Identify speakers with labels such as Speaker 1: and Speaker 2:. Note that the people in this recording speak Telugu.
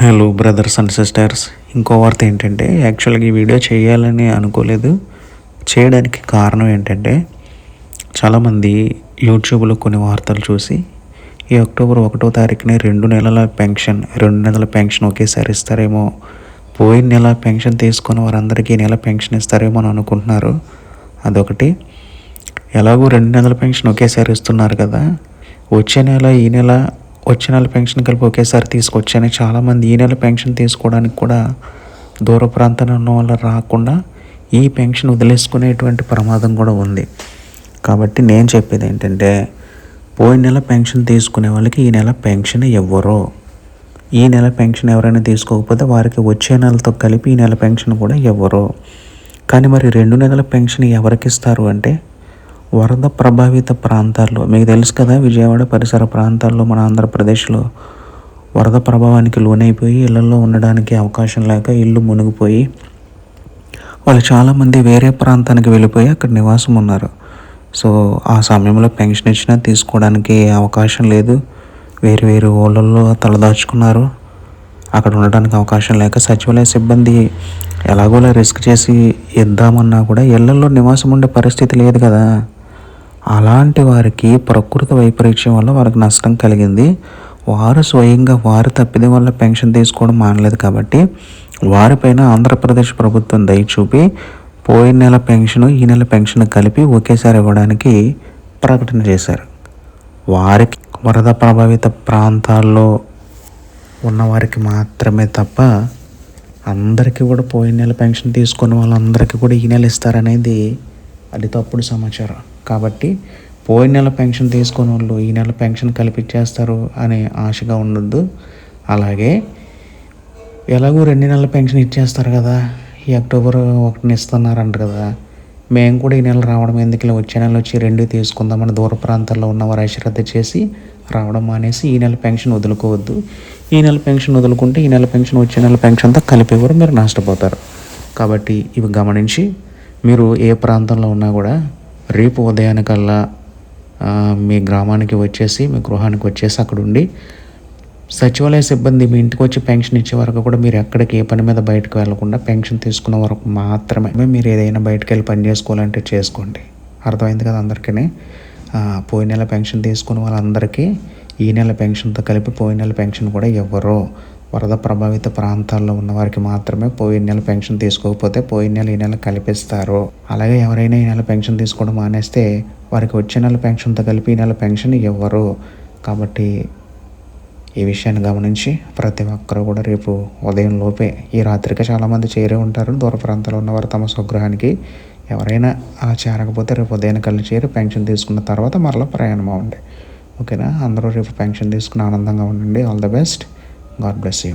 Speaker 1: Hello brothers and sisters. ఇంకో వార్త ఏంటంటే, యాక్చువల్గా ఈ వీడియో చేయాలని అనుకోలేదు. చేయడానికి కారణం ఏంటంటే, చాలామంది యూట్యూబ్లో కొన్ని వార్తలు చూసి ఈ అక్టోబర్ 1వ తారీఖునే 2 నెలల పెన్షన్ ఒకేసారి ఇస్తారేమో, పోయిన నెల పెన్షన్ తీసుకున్న వారందరికీ ఈ నెల పెన్షన్ ఇస్తారేమో అని అనుకుంటున్నారు. అదొకటి. ఎలాగో 2 నెలల పెన్షన్ ఒకేసారి ఇస్తున్నారు కదా, వచ్చే నెల పెన్షన్ కలిపి ఒకేసారి తీసుకొచ్చాను. చాలామంది ఈ నెల పెన్షన్ తీసుకోవడానికి కూడా దూర ప్రాంతాల్లో ఉన్న వాళ్ళు రాకుండా ఈ పెన్షన్ వదిలేసుకునేటువంటి ప్రమాదం కూడా ఉంది. కాబట్టి నేను చెప్పేది ఏంటంటే, పోయిన నెల పెన్షన్ తీసుకునే వాళ్ళకి ఈ నెల పెన్షన్ ఇవ్వరు. ఈ నెల పెన్షన్ ఎవరైనా తీసుకోకపోతే వారికి వచ్చే నెలతో కలిపి ఈ నెల పెన్షన్ కూడా ఇవ్వరు. కానీ మరి 2 నెలల పెన్షన్ ఎవరికి ఇస్తారు అంటే, వరద ప్రభావిత ప్రాంతాల్లో, మీకు తెలుసు కదా, విజయవాడ పరిసర ప్రాంతాల్లో మన ఆంధ్రప్రదేశ్లో వరద ప్రభావానికి లోనైపోయి ఇళ్లలో ఉండడానికి అవకాశం లేక ఇల్లు మునిగిపోయి వాళ్ళు చాలామంది వేరే ప్రాంతానికి వెళ్ళిపోయి అక్కడ నివాసం ఉన్నారు. సో ఆ సమయంలో పెన్షన్ ఇచ్చినా తీసుకోవడానికి అవకాశం లేదు. వేరు ఊళ్ళల్లో తలదాచుకున్నారు. అక్కడ ఉండడానికి అవకాశం లేక సచివాలయ సిబ్బంది ఎలాగోలా రిస్క్ చేసి ఇద్దామన్నా కూడా ఇళ్లలో నివాసం ఉండే పరిస్థితి లేదు కదా. అలాంటి వారికి ప్రకృతి వైపరీత్యం వల్ల వారికి నష్టం కలిగింది. వారు స్వయంగా వారి తప్పిదం వల్ల పెన్షన్ తీసుకోవడం మానలేదు. కాబట్టి వారిపైన ఆంధ్రప్రదేశ్ ప్రభుత్వం దయ చూపి పోయిన నెల పెన్షన్ ఈ నెల పెన్షన్ కలిపి ఒకేసారి ఇవ్వడానికి ప్రకటన చేశారు. వారికి వరద ప్రభావిత ప్రాంతాల్లో ఉన్నవారికి మాత్రమే తప్ప అందరికీ కూడా పోయిన నెల పెన్షన్ తీసుకున్న వాళ్ళందరికీ కూడా ఈ నెల ఇస్తారనేది అది తప్పుడు సమాచారం. కాబట్టి పోయిన నెల పెన్షన్ తీసుకున్న వాళ్ళు ఈ నెల పెన్షన్ కల్పించేస్తారు అనే ఆశగా ఉండొద్దు. అలాగే ఎలాగో 2 నెలల పెన్షన్ ఇచ్చేస్తారు కదా, ఈ అక్టోబర్ 1న ఇస్తున్నారంట కదా, మేము కూడా ఈ నెల రావడం ఎందుకు, వచ్చే నెల వచ్చి 2 తీసుకుందామని దూర ప్రాంతాల్లో ఉన్నవారు అశ్రద్ధ చేసి రావడం మానేసి ఈ నెల పెన్షన్ వదులుకోవద్దు. ఈ నెల పెన్షన్ వదులుకుంటే ఈ నెల పెన్షన్ వచ్చే నెల పెన్షన్తో కలిపి కూడా మీరు నష్టపోతారు. కాబట్టి ఇవి గమనించి మీరు ఏ ప్రాంతంలో ఉన్నా కూడా రేపు ఉదయానికల్లా మీ గ్రామానికి వచ్చేసి, మీ గృహానికి వచ్చేసి అక్కడ ఉండి సచివాలయ సిబ్బంది మీ ఇంటికి వచ్చి పెన్షన్ ఇచ్చే వరకు కూడా మీరు ఎక్కడికి ఏ పని మీద బయటకు వెళ్లకుండా పెన్షన్ తీసుకున్న వరకు మాత్రమే మీరు ఏదైనా బయటకు వెళ్ళి పని చేసుకోవాలంటే చేసుకోండి. అర్థమైంది కదా అందరికీ. పోయిన నెల పెన్షన్ తీసుకున్న వాళ్ళందరికీ ఈ నెల పెన్షన్తో కలిపి పోయిన నెల పెన్షన్ కూడా ఇవ్వరు. వరద ప్రభావిత ప్రాంతాల్లో ఉన్న వారికి మాత్రమే పోయిన నెల పెన్షన్ తీసుకోకపోతే పోయిన నెల ఈ నెల కలిపిస్తారు. అలాగే ఎవరైనా ఈ నెల పెన్షన్ తీసుకోవడం మానేస్తే వారికి వచ్చే నెల పెన్షన్తో కలిపి ఈ నెల పెన్షన్ ఇవ్వరు. కాబట్టి ఈ విషయాన్ని గమనించి ప్రతి ఒక్కరూ కూడా రేపు ఉదయం లోపే, ఈ రాత్రికి చాలామంది చేరే ఉంటారు దూర ప్రాంతాల్లో ఉన్నవారు తమ స్వగృహానికి. ఎవరైనా అలా చేరకపోతే రేపు ఉదయానికల్లా చేరి పెన్షన్ తీసుకున్న తర్వాత మరలా ప్రయాణం అవ్వండి. ఓకేనా? అందరూ రేపు పెన్షన్ తీసుకుని ఆనందంగా ఉండండి. All the best. God bless you.